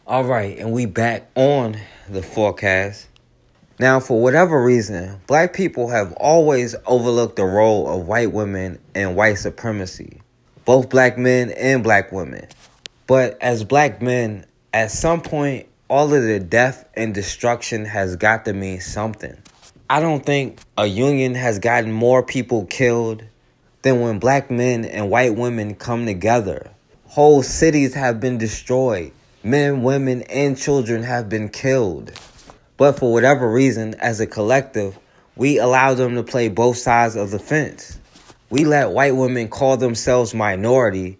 All right, and we back on the forecast. Now, for whatever reason, black people have always overlooked the role of white women in white supremacy, both black men and black women. But as black men, at some point, all of the death and destruction has got to mean something. I don't think a union has gotten more people killed than when black men and white women come together. Whole cities have been destroyed. Men, women, and children have been killed. But for whatever reason, as a collective, we allow them to play both sides of the fence. We let white women call themselves minority,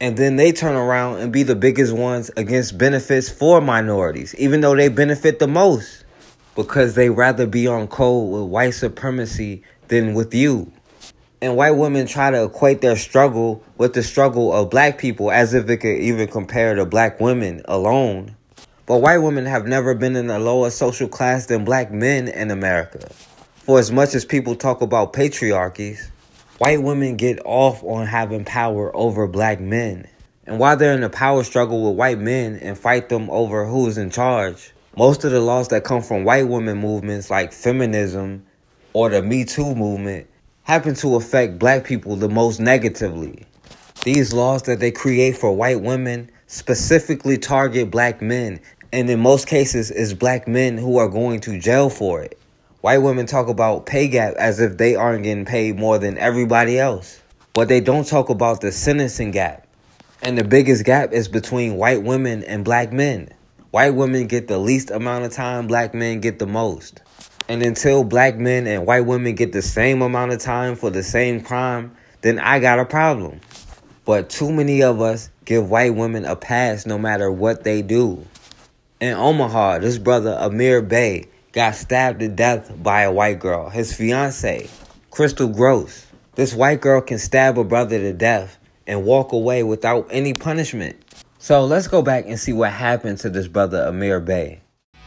and then they turn around and be the biggest ones against benefits for minorities, even though they benefit the most, because they rather be on code with white supremacy than with you. And white women try to equate their struggle with the struggle of black people as if it could even compare to black women alone. But white women have never been in a lower social class than black men in America. For as much as people talk about patriarchies, white women get off on having power over black men. And while they're in a power struggle with white men and fight them over who's in charge, most of the laws that come from white women movements like feminism or the Me Too movement happen to affect black people the most negatively. These laws that they create for white women specifically target black men, and in most cases it's black men who are going to jail for it. White women talk about pay gap as if they aren't getting paid more than everybody else. But they don't talk about the sentencing gap. And the biggest gap is between white women and black men. White women get the least amount of time, black men get the most. And until black men and white women get the same amount of time for the same crime, then I got a problem. But too many of us give white women a pass no matter what they do. In Omaha, this brother Amir Bey got stabbed to death by a white girl, his fiance, Crystal Gross. This white girl can stab a brother to death and walk away without any punishment. So let's go back and see what happened to this brother Amir Bey.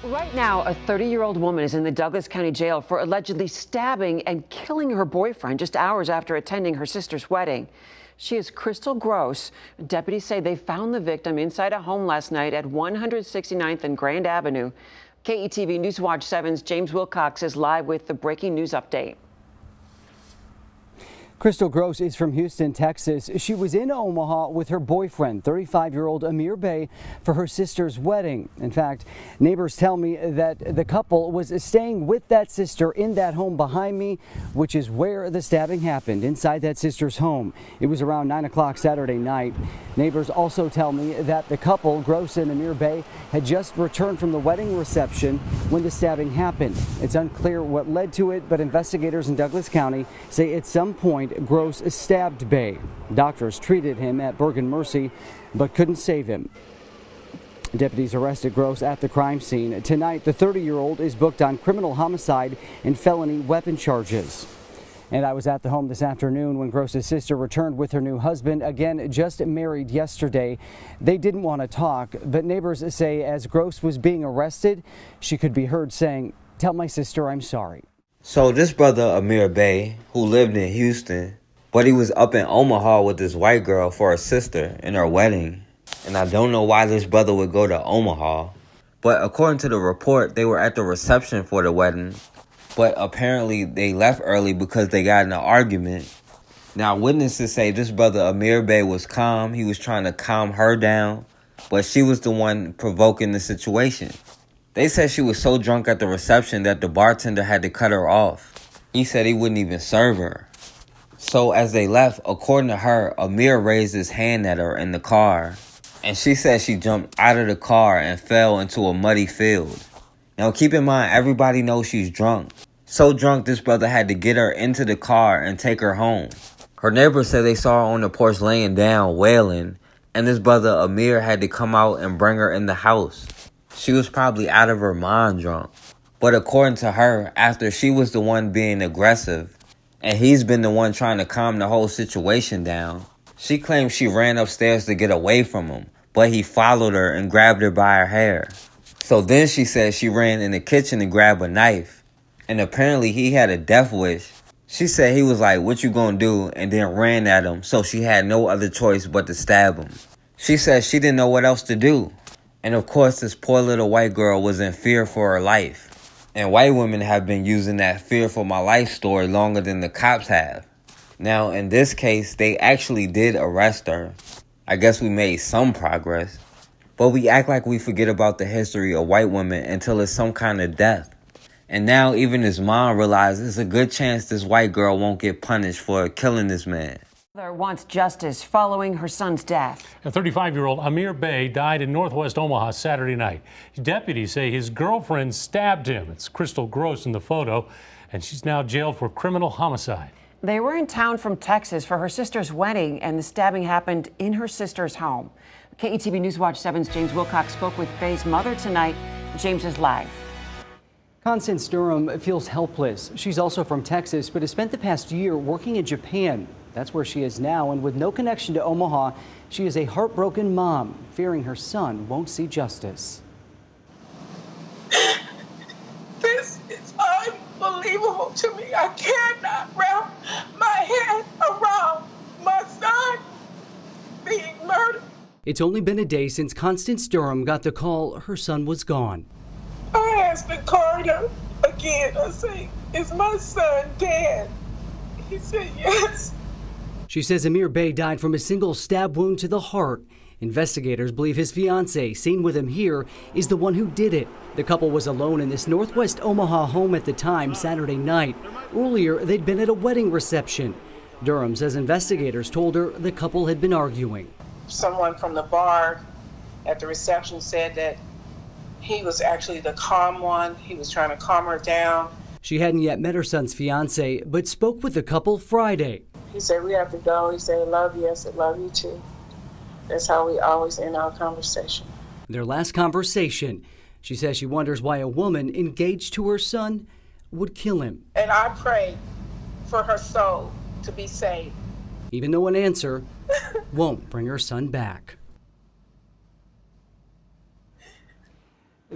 Right now, a 30-year-old woman is in the Douglas County Jail for allegedly stabbing and killing her boyfriend just hours after attending her sister's wedding. She is Crystal Gross. Deputies say they found the victim inside a home last night at 169th and Grand Avenue. KETV Newswatch 7's James Wilcox is live with the breaking news update. Crystal Gross is from Houston, Texas. She was in Omaha with her boyfriend, 35-year-old Amir Bey, for her sister's wedding. In fact, neighbors tell me that the couple was staying with that sister in that home behind me, which is where the stabbing happened, inside that sister's home. It was around 9 o'clock Saturday night. Neighbors also tell me that the couple, Gross and Amir Bey, had just returned from the wedding reception when the stabbing happened. It's unclear what led to it, but investigators in Douglas County say at some point Gross stabbed Bey. Doctors treated him at Bergen Mercy, but couldn't save him. Deputies arrested Gross at the crime scene. Tonight, the 30-year-old is booked on criminal homicide and felony weapon charges. And I was at the home this afternoon when Gross's sister returned with her new husband, again just married yesterday. They didn't want to talk, but neighbors say as Gross was being arrested, she could be heard saying, "Tell my sister I'm sorry." So this brother Amir Bey, who lived in Houston, but he was up in Omaha with this white girl for her sister in her wedding. And I don't know why this brother would go to Omaha. But according to the report, they were at the reception for the wedding. But apparently they left early because they got in an argument. Now witnesses say this brother Amir Bey was calm. He was trying to calm her down. But she was the one provoking the situation. They said she was so drunk at the reception that the bartender had to cut her off. He said he wouldn't even serve her. So as they left, according to her, Amir raised his hand at her in the car. And she said she jumped out of the car and fell into a muddy field. Now keep in mind, everybody knows she's drunk. So drunk, this brother had to get her into the car and take her home. Her neighbors said they saw her on the porch laying down, wailing. And this brother Amir had to come out and bring her in the house. She was probably out of her mind drunk. But according to her, after she was the one being aggressive, and he's been the one trying to calm the whole situation down, she claims she ran upstairs to get away from him, but he followed her and grabbed her by her hair. So then she said she ran in the kitchen to grab a knife, and apparently he had a death wish. She said he was like, "What you gonna do?" and then ran at him, so she had no other choice but to stab him. She said she didn't know what else to do. And of course, this poor little white girl was in fear for her life. And white women have been using that fear for my life story longer than the cops have. Now, in this case, they actually did arrest her. I guess we made some progress. But we act like we forget about the history of white women until it's some kind of death. And now even his mom realizes there's a good chance this white girl won't get punished for killing this man. Mother wants justice following her son's death. A 35-year-old Amir Bey died in northwest Omaha Saturday night. Deputies say his girlfriend stabbed him. It's Crystal Gross in the photo, and she's now jailed for criminal homicide. They were in town from Texas for her sister's wedding, and the stabbing happened in her sister's home. KETV News Watch 7's James Wilcox spoke with Bey's mother tonight. James is live. Constance Durham feels helpless. She's also from Texas, but has spent the past year working in Japan. That's where she is now, and with no connection to Omaha, she is a heartbroken mom, fearing her son won't see justice. This is unbelievable to me. I cannot wrap my head around my son being murdered. It's only been a day since Constance Durham got the call her son was gone. I asked the coroner again. I say, "Is my son dead?" He said, "Yes." She says Amir Bey died from a single stab wound to the heart. Investigators believe his fiance, seen with him here, is the one who did it. The couple was alone in this northwest Omaha home at the time, Saturday night. Earlier, they'd been at a wedding reception. Durham says investigators told her the couple had been arguing. Someone from the bar at the reception said that he was actually the calm one. He was trying to calm her down. She hadn't yet met her son's fiance, but spoke with the couple Friday. He said, "We have to go." He said, "I love you." I said, "Love you too." That's how we always end our conversation. Their last conversation. She says she wonders why a woman engaged to her son would kill him. And I pray for her soul to be saved. Even though an answer won't bring her son back.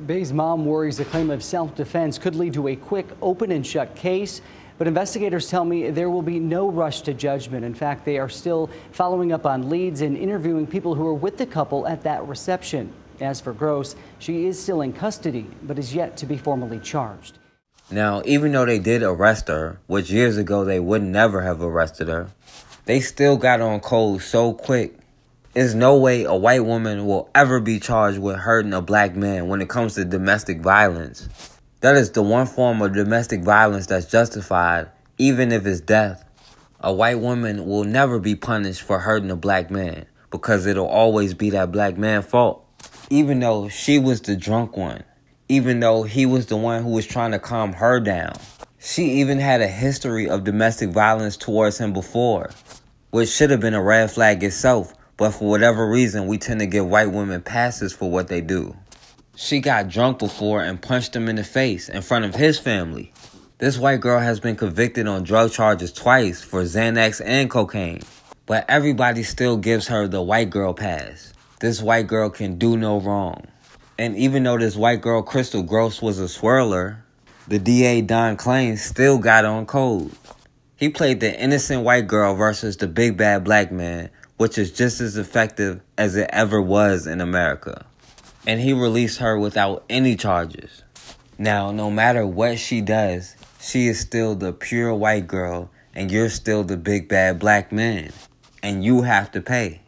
Bey's mom worries a claim of self-defense could lead to a quick open and shut case. But investigators tell me there will be no rush to judgment. In fact, they are still following up on leads and interviewing people who were with the couple at that reception. As for Gross, she is still in custody, but is yet to be formally charged. Now, even though they did arrest her, which years ago they would never have arrested her, they still got on cold so quick. There's no way a white woman will ever be charged with hurting a black man when it comes to domestic violence. That is the one form of domestic violence that's justified, even if it's death. A white woman will never be punished for hurting a black man because it'll always be that black man's fault. Even though she was the drunk one, even though he was the one who was trying to calm her down. She even had a history of domestic violence towards him before, which should have been a red flag itself, but for whatever reason, we tend to give white women passes for what they do. She got drunk before and punched him in the face in front of his family. This white girl has been convicted on drug charges twice for Xanax and cocaine. But everybody still gives her the white girl pass. This white girl can do no wrong. And even though this white girl, Crystal Gross, was a swirler, the DA, Don Klaine, still got on code. He played the innocent white girl versus the big bad black man, which is just as effective as it ever was in America. And he released her without any charges. Now, no matter what she does, she is still the pure white girl, and you're still the big bad black man. And you have to pay.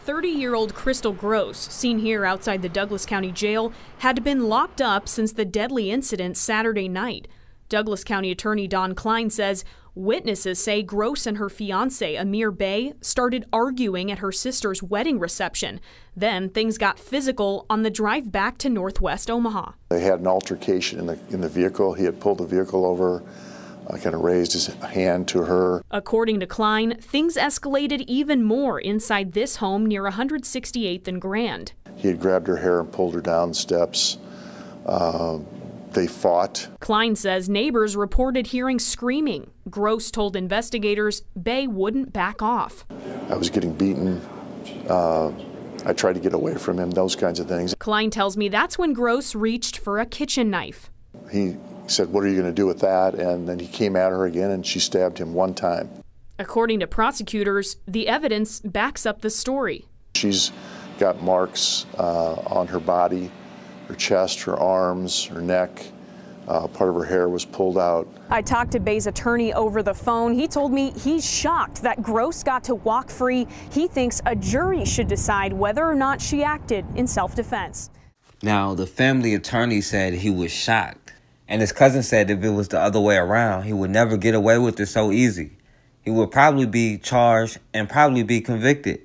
30-year-old Crystal Gross, seen here outside the Douglas County Jail, had been locked up since the deadly incident Saturday night. Douglas County Attorney Don Klaine says witnesses say Gross and her fiance, Amir Bey, started arguing at her sister's wedding reception. Then things got physical on the drive back to northwest Omaha. They had an altercation in the vehicle. He had pulled the vehicle over, kind of raised his hand to her. According to Klaine, things escalated even more inside this home near 168th and Grand. He had grabbed her hair and pulled her down the steps. They fought. Klaine says neighbors reported hearing screaming. Gross told investigators Bey wouldn't back off. I was getting beaten. I tried to get away from him, those kinds of things. Klaine tells me that's when Gross reached for a kitchen knife. He said, "What are you going to do with that?" And then he came at her again and she stabbed him one time. According to prosecutors, the evidence backs up the story. She's got marks on her body, her chest, her arms, her neck. Part of her hair was pulled out. I talked to Bey's attorney over the phone. He told me he's shocked that Gross got to walk free. He thinks a jury should decide whether or not she acted in self-defense. Now, the family attorney said he was shocked. And his cousin said if it was the other way around, he would never get away with it so easy. He would probably be charged and probably be convicted.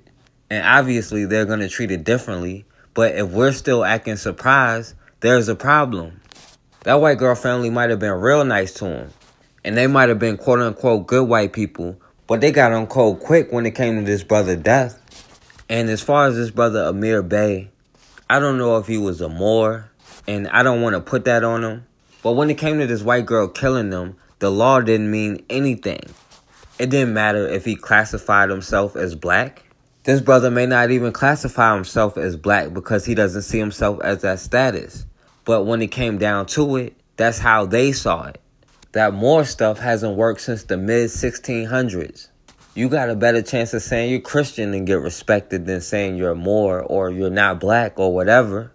And obviously, they're going to treat it differently. But if we're still acting surprised, there's a problem. That white girl family might have been real nice to him. And they might have been quote-unquote good white people. But they got on cold quick when it came to this brother's death. And as far as this brother Amir Bey, I don't know if he was a Moor. And I don't want to put that on him. But when it came to this white girl killing them, the law didn't mean anything. It didn't matter if he classified himself as black. This brother may not even classify himself as black because he doesn't see himself as that status. But when it came down to it, that's how they saw it. That Moor stuff hasn't worked since the mid-1600s. You got a better chance of saying you're Christian and get respected than saying you're a Moor or you're not black or whatever.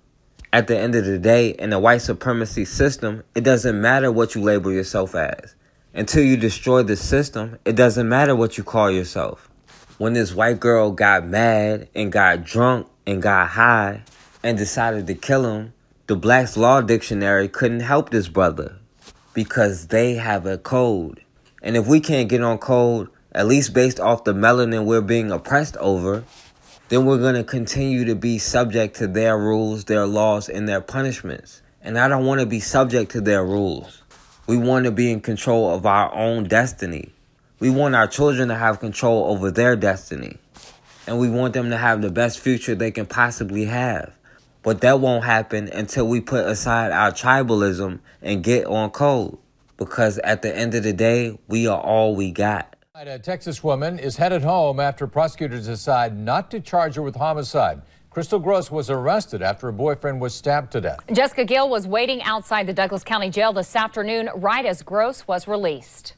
At the end of the day, in the white supremacy system, it doesn't matter what you label yourself as. Until you destroy the system, it doesn't matter what you call yourself. When this white girl got mad and got drunk and got high and decided to kill him, the Black's Law Dictionary couldn't help this brother because they have a code. And if we can't get on code, at least based off the melanin we're being oppressed over, then we're going to continue to be subject to their rules, their laws, and their punishments. And I don't want to be subject to their rules. We want to be in control of our own destiny. We want our children to have control over their destiny. And we want them to have the best future they can possibly have. But that won't happen until we put aside our tribalism and get on code. Because at the end of the day, we are all we got. A Texas woman is headed home after prosecutors decide not to charge her with homicide. Crystal Gross was arrested after her boyfriend was stabbed to death. Jessica Gill was waiting outside the Douglas County Jail this afternoon right as Gross was released.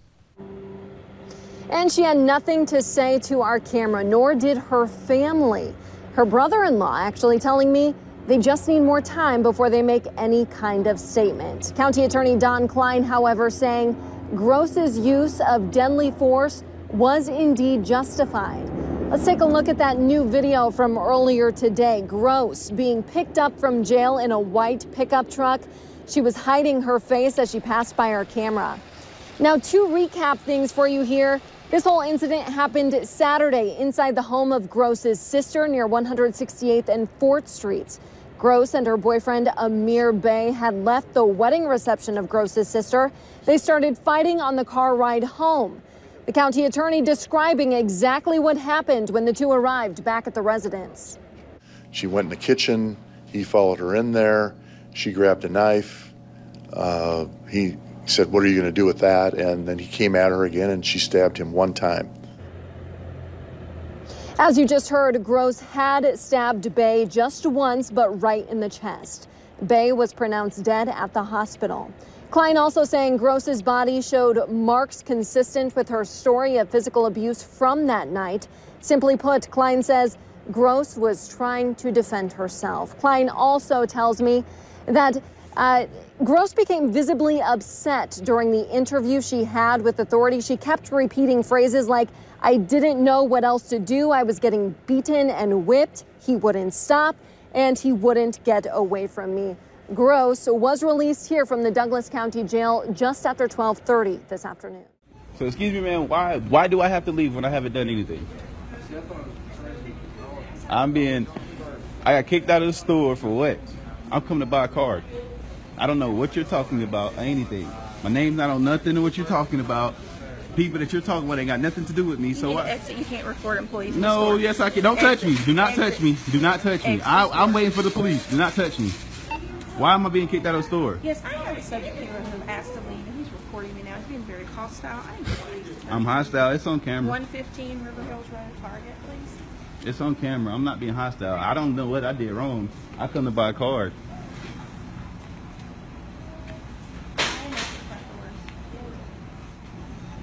And she had nothing to say to our camera, nor did her family. Her brother-in-law actually telling me they just need more time before they make any kind of statement. County Attorney Don Klaine, however, saying Gross's use of deadly force was indeed justified. Let's take a look at that new video from earlier today. Gross being picked up from jail in a white pickup truck. She was hiding her face as she passed by our camera. Now, to recap things for you here, this whole incident happened Saturday inside the home of Gross's sister near 168th and 4th Streets. Gross and her boyfriend Amir Bey had left the wedding reception of Gross's sister. They started fighting on the car ride home. The county attorney describing exactly what happened when the two arrived back at the residence. She went in the kitchen. He followed her in there. She grabbed a knife. He said, "What are you going to do with that?" And then he came at her again and she stabbed him one time. As you just heard, Gross had stabbed Bey just once, but right in the chest. Bey was pronounced dead at the hospital. Klaine also saying Gross's body showed marks consistent with her story of physical abuse from that night. Simply put, Klaine says Gross was trying to defend herself. Klaine also tells me that Gross became visibly upset during the interview she had with authorities. She kept repeating phrases like, "I didn't know what else to do. I was getting beaten and whipped. He wouldn't stop, and he wouldn't get away from me." Gross was released here from the Douglas County Jail just after 12:30 this afternoon. So excuse me, man, why do I have to leave when I haven't done anything? I got kicked out of the store for what? I'm coming to buy a card. I don't know what you're talking about or anything. My name's not on nothing of what you're talking about. People that you're talking about ain't got nothing to do with me. So exit. You can't record employees. No, yes I can. Don't touch me. Do not touch me. Do not touch me. I'm waiting for the police. Do not touch me. Why am I being kicked out of the store? Yes, I have a subject here who asked to leave, and he's recording me now. He's being very hostile. I'm hostile. It's on camera. 115 River Hills Road, Target, please. It's on camera. I'm not being hostile. I don't know what I did wrong. I come to buy a card.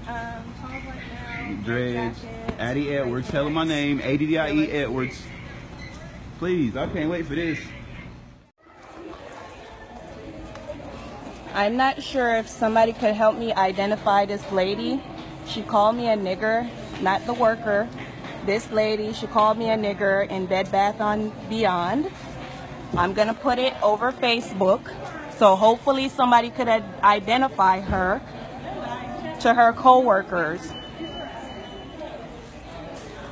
Now, Dreads. Addie Edwards. Tell him my name. ADDIE Edwards. Please, I can't wait for this. I'm not sure if somebody could help me identify this lady. She called me a nigger, not the worker. This lady, she called me a nigger in Bed Bath & Beyond. I'm gonna put it over Facebook, so hopefully somebody could identify her to her co-workers.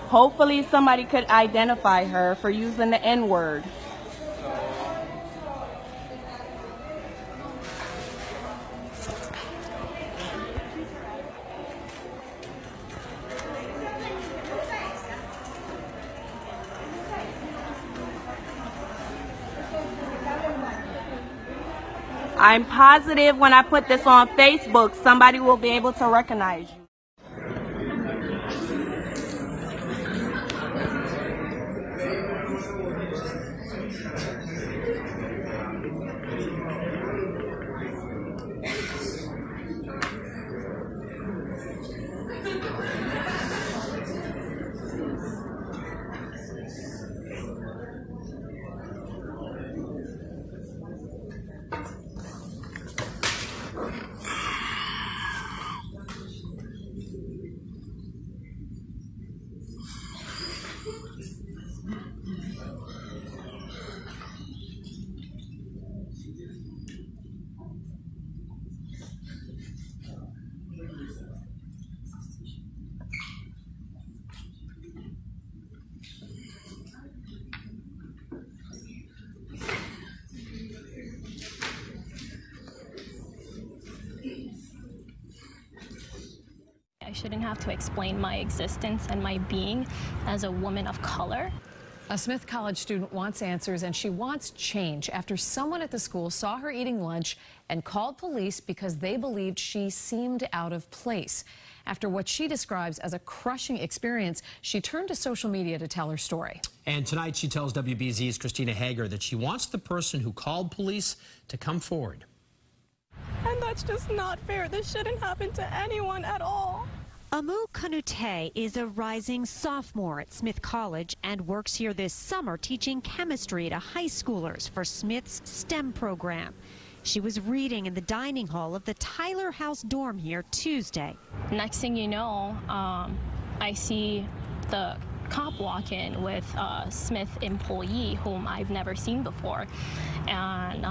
Hopefully somebody could identify her for using the N-word. I'm positive when I put this on Facebook, somebody will be able to recognize you. I shouldn't have to explain my existence and my being as a woman of color. A Smith College student wants answers, and she wants change after someone at the school saw her eating lunch and called police because they believed she seemed out of place. After what she describes as a crushing experience, she turned to social media to tell her story. And tonight she tells WBZ's Christina Hager that she wants the person who called police to come forward. And that's just not fair. This shouldn't happen to anyone at all. Amu Kanute is a rising sophomore at Smith College and works here this summer teaching chemistry to high schoolers for Smith's STEM program. She was reading in the dining hall of the Tyler House dorm here Tuesday. Next thing you know, I see the cop walk in with a Smith employee whom I've never seen before. And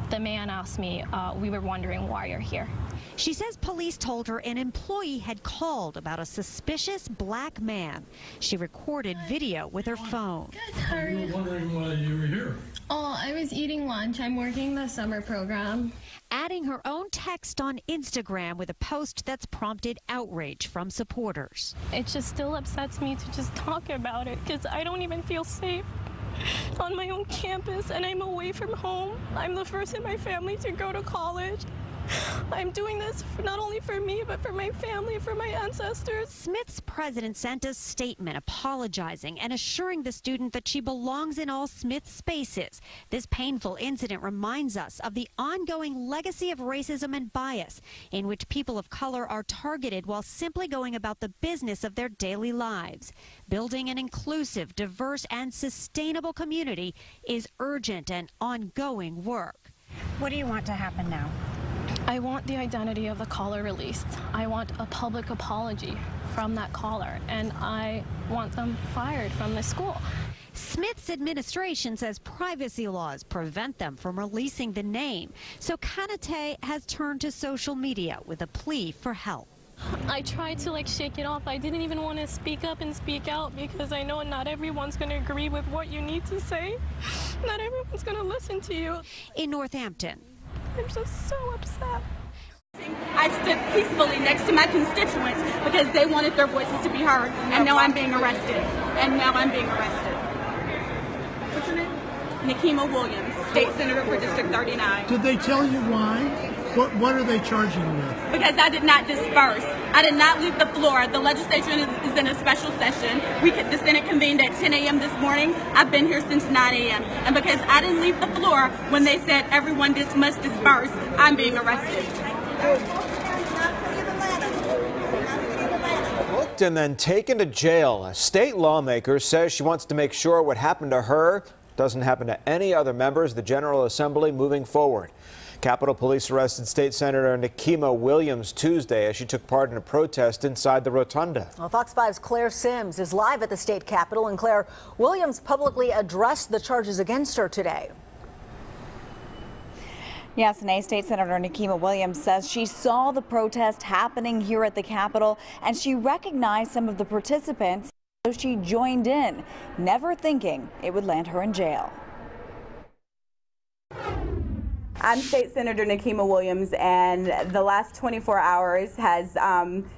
the man asked me, we were wondering why you're here. She says police told her an employee had called about a suspicious black man. She recorded video with her phone. We were wondering why you were here. Oh, I was eating lunch. I'm working the summer program. Adding her own text on Instagram with a post that's prompted outrage from supporters. It just still upsets me to just talk about it because I don't even feel safe on my own campus, and I'm away from home. I'm the first in my family to go to college. I'm doing this not only for me, but for my family, for my ancestors. Smith's president sent a statement apologizing and assuring the student that she belongs in all Smith spaces. This painful incident reminds us of the ongoing legacy of racism and bias in which people of color are targeted while simply going about the business of their daily lives. Building an inclusive, diverse, and sustainable community is urgent and ongoing work. What do you want to happen now? I want the identity of the caller released. I want a public apology from that caller, and I want them fired from the school. Smith's administration says privacy laws prevent them from releasing the name, so Kanate has turned to social media with a plea for help. I tried to shake it off. I didn't even want to speak up and speak out because I know not everyone's going to agree with what you need to say. Not everyone's going to listen to you. In Northampton, I'm just so upset. I stood peacefully next to my constituents because they wanted their voices to be heard, and now I'm being arrested. What's your name? Nikema Williams, State Senator for District 39. Did they tell you why? What are they charging you with? Because I did not disperse. I did not leave the floor. The legislature is in a special session. The Senate convened at 10 a.m. this morning. I've been here since 9 a.m. And because I didn't leave the floor when they said everyone must disperse, I'm being arrested. And then taken to jail. A state lawmaker says she wants to make sure what happened to her Doesn't happen to any other members of the General Assembly moving forward. Capitol Police arrested State Senator Nikema Williams Tuesday as she took part in a protest inside the rotunda. Well, Fox 5's Claire Sims is live at the state capitol, and Claire, Williams publicly addressed the charges against her today. Yes, and State Senator Nikema Williams says she saw the protest happening here at the Capitol and she recognized some of the participants, so she joined in, never thinking it would land her in jail. I'm State Senator Nikema Williams, and the last 24 hours has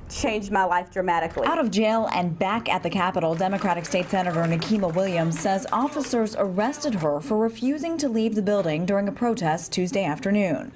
changed my life dramatically. Out of jail and back at the Capitol, Democratic State Senator Nikema Williams says officers arrested her for refusing to leave the building during a protest Tuesday afternoon.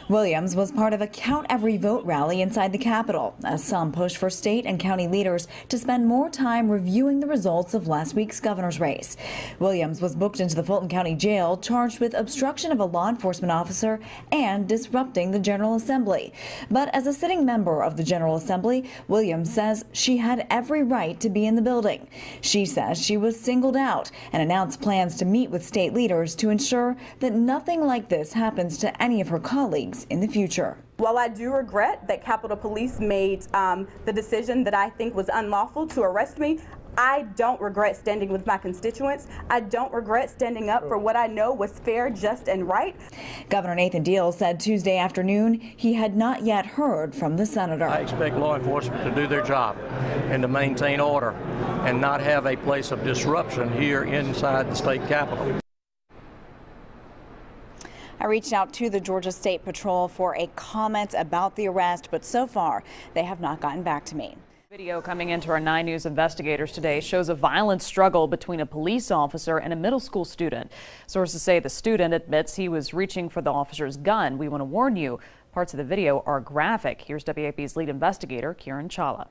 Williams was part of a Count Every Vote rally inside the Capitol, as some pushed for state and county leaders to spend more time reviewing the results of last week's governor's race. Williams was booked into the Fulton County Jail, charged with obstruction of a law enforcement officer and disrupting the General Assembly. But as a sitting member of the General Assembly, Williams says she had every right to be in the building. She says she was singled out and announced plans to meet with state leaders to ensure that nothing like this happens to any of her colleagues in the future. While I do regret that Capitol Police made the decision that I think was unlawful to arrest me, I don't regret standing with my constituents. I don't regret standing up for what I know was fair, just, and right. Governor Nathan Deal said Tuesday afternoon he had not yet heard from the senator. I expect law enforcement to do their job and to maintain order and not have a place of disruption here inside the state capitol. I reached out to the Georgia State Patrol for a comment about the arrest, but so far they have not gotten back to me. Video coming into our 9 News investigators today shows a violent struggle between a police officer and a middle school student. Sources say the student admits he was reaching for the officer's gun. We want to warn you, parts of the video are graphic. Here's WAP's lead investigator, Kieran Chawla.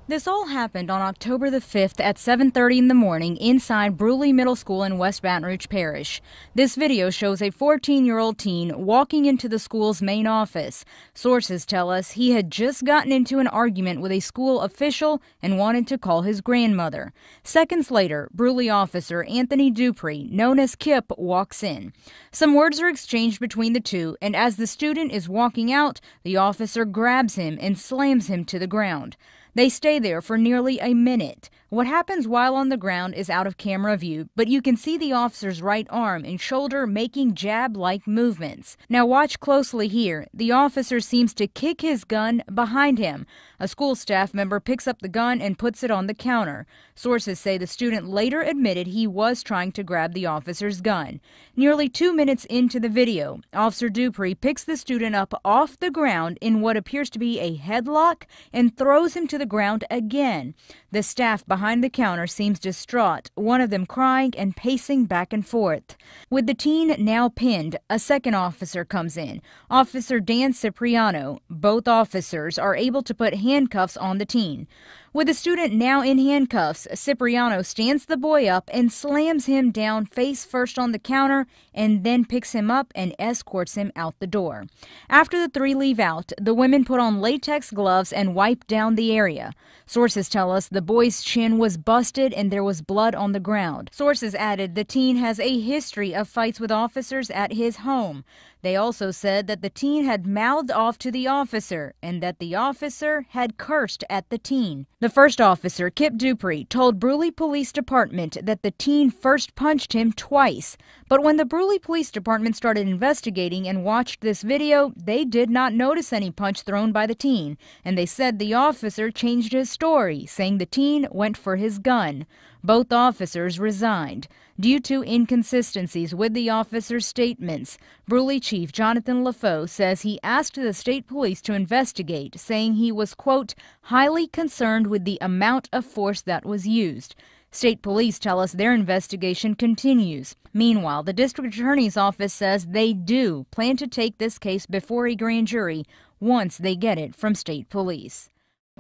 This all happened on October the 5th at 7:30 in the morning inside Bruley Middle School in West Baton Rouge Parish. This video shows a 14-year-old teen walking into the school's main office. Sources tell us he had just gotten into an argument with a school official and wanted to call his grandmother. Seconds later, Bruley officer Anthony Dupree, known as Kip, walks in. Some words are exchanged between the two, and as the student is walking out, the officer grabs him and slams him to the ground. They stay there for nearly a minute. What happens while on the ground is out of camera view, but you can see the officer's right arm and shoulder making jab-like movements. Now watch closely here. The officer seems to kick his gun behind him. A school staff member picks up the gun and puts it on the counter. Sources say the student later admitted he was trying to grab the officer's gun. Nearly 2 minutes into the video, Officer Dupree picks the student up off the ground in what appears to be a headlock and throws him to the ground again. The staff behind the counter seems distraught, one of them crying and pacing back and forth. With the teen now pinned, a second officer comes in, Officer Dan Cipriano. Both officers are able to put handcuffs on the teen. With the student now in handcuffs, Cipriano stands the boy up and slams him down face first on the counter and then picks him up and escorts him out the door. After the three leave out, the women put on latex gloves and wipe down the area. Sources tell us the boy's chin was busted and there was blood on the ground. Sources added the teen has a history of fights with officers at his home. They also said that the teen had mouthed off to the officer and that the officer had cursed at the teen. The first officer, Kip Dupree, told Bruley Police Department that the teen first punched him twice. But when the Bruley Police Department started investigating and watched this video, they did not notice any punch thrown by the teen. And they said the officer changed his story, saying the teen went for his gun. Both officers resigned. Due to inconsistencies with the officers' statements, Bruley Chief Jonathan LaFoe says he asked the state police to investigate, saying he was, quote, highly concerned with the amount of force that was used. State police tell us their investigation continues. Meanwhile, the district attorney's office says they do plan to take this case before a grand jury once they get it from state police.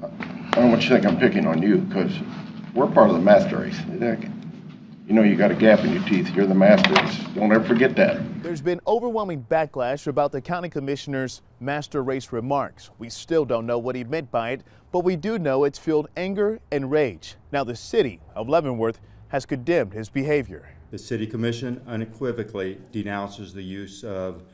I don't want you to think I'm picking on you, because we're part of the master race. You know you got a gap in your teeth. You're the masters. Don't ever forget that. There's been overwhelming backlash about the county commissioner's master race remarks. We still don't know what he meant by it, but we do know it's fueled anger and rage. Now the city of Leavenworth has condemned his behavior. The City Commission unequivocally denounces the use of,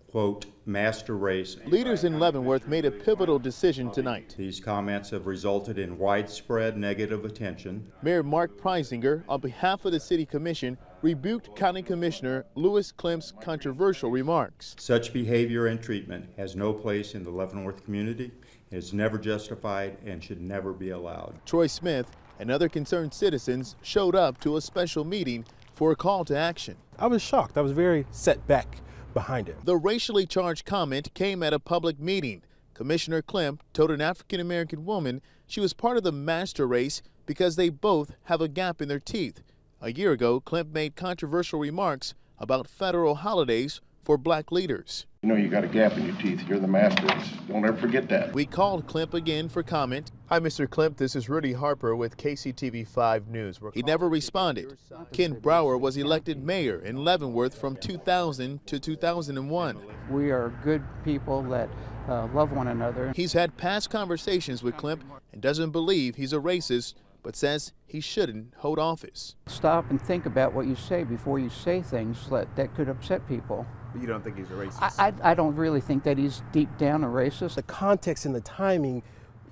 quote, master race. Leaders in Leavenworth made a pivotal decision tonight. These comments have resulted in widespread negative attention. Mayor Mark Preisinger, on behalf of the City Commission, rebuked County Commissioner Louis Klempe's controversial remarks. Such behavior and treatment has no place in the Leavenworth community. It is never justified and should never be allowed. Troy Smith and other concerned citizens showed up to a special meeting for a call to action. I was shocked. I was very set back behind it. The racially charged comment came at a public meeting. Commissioner Klempe told an African-American woman she was part of the master race because they both have a gap in their teeth. A year ago, Klempe made controversial remarks about federal holidays for black leaders. You know you got a gap in your teeth. You're the masters. Don't ever forget that. We called Klempe again for comment. Hi, Mr. Klempe. This is Rudy Harper with KCTV 5 News. He never responded. Ken Brower was elected mayor in Leavenworth from 2000 to 2001. We are good people that love one another. He's had past conversations with Klempe and doesn't believe he's a racist, but says he shouldn't hold office. Stop and think about what you say before you say things that could upset people. You don't think he's a racist? I don't really think that he's deep down a racist. The context and the timing,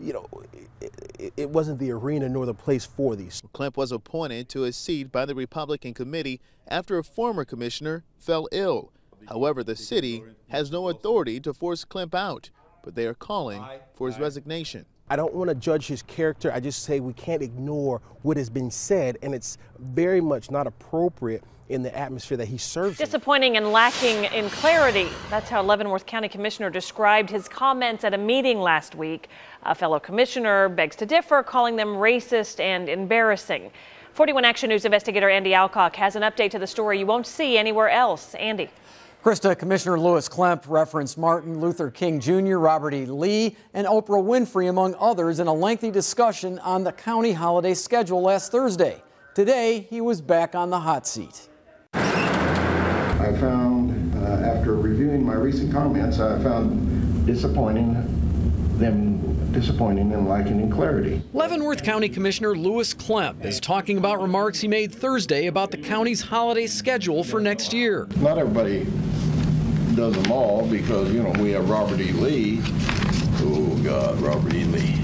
you know, it wasn't the arena nor the place for these. Klempe was appointed to his seat by the Republican committee after a former commissioner fell ill. However, the city has no authority to force Klempe out, but they are calling for his resignation. I don't want to judge his character. I just say we can't ignore what has been said, and it's very much not appropriate in the atmosphere that he serves in. Disappointing and lacking in clarity. That's how Leavenworth County Commissioner described his comments at a meeting last week. A fellow commissioner begs to differ, calling them racist and embarrassing. 41 Action News investigator Andy Alcock has an update to the story you won't see anywhere else. Andy. Krista, Commissioner Louis Klempe referenced Martin Luther King Jr., Robert E. Lee, and Oprah Winfrey, among others, in a lengthy discussion on the county holiday schedule last Thursday. Today, he was back on the hot seat. I found, after reviewing my recent comments, I found disappointing and lacking in clarity. Leavenworth County Commissioner Louis Klempe is talking about remarks he made Thursday about the county's holiday schedule for next year. Not everybody does them all because, you know, we have Robert E. Lee. Oh, God, Robert E. Lee.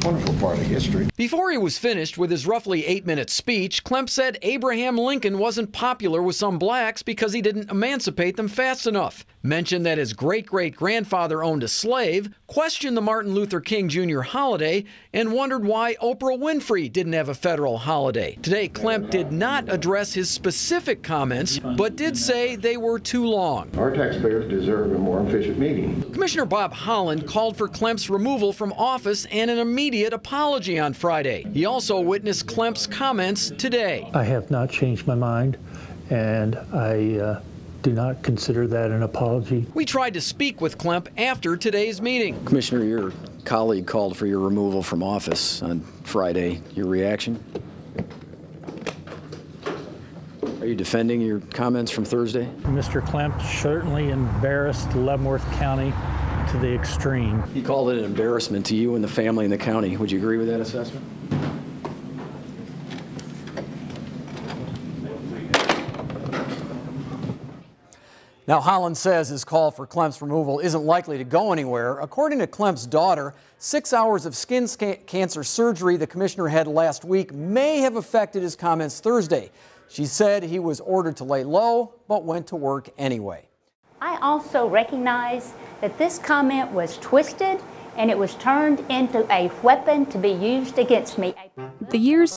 Wonderful part of history. Before he was finished with his roughly 8-minute speech, Klempe said Abraham Lincoln wasn't popular with some blacks because he didn't emancipate them fast enough. Mentioned that his great-great-grandfather owned a slave, questioned the Martin Luther King Jr. holiday, and wondered why Oprah Winfrey didn't have a federal holiday. Today, Klempe did not address his specific comments, but did say they were too long. Our taxpayers deserve a more efficient meeting. Commissioner Bob Holland called for Klempe's removal from office and an immediate apology on Friday. He also witnessed Klempe's comments today. I have not changed my mind, and I do not consider that an apology. We tried to speak with Klempe after today's meeting. Commissioner, your colleague called for your removal from office on Friday. Your reaction? Are you defending your comments from Thursday? Mr. Klempe certainly embarrassed Leavenworth County to the extreme. He called it an embarrassment to you and the family and the county. Would you agree with that assessment? Now, Holland says his call for Klempe's removal isn't likely to go anywhere. According to Klempe's daughter, 6 hours of skin cancer surgery the commissioner had last week may have affected his comments Thursday. She said he was ordered to lay low, but went to work anyway. I also recognize that this comment was twisted and it was turned into a weapon to be used against me. The years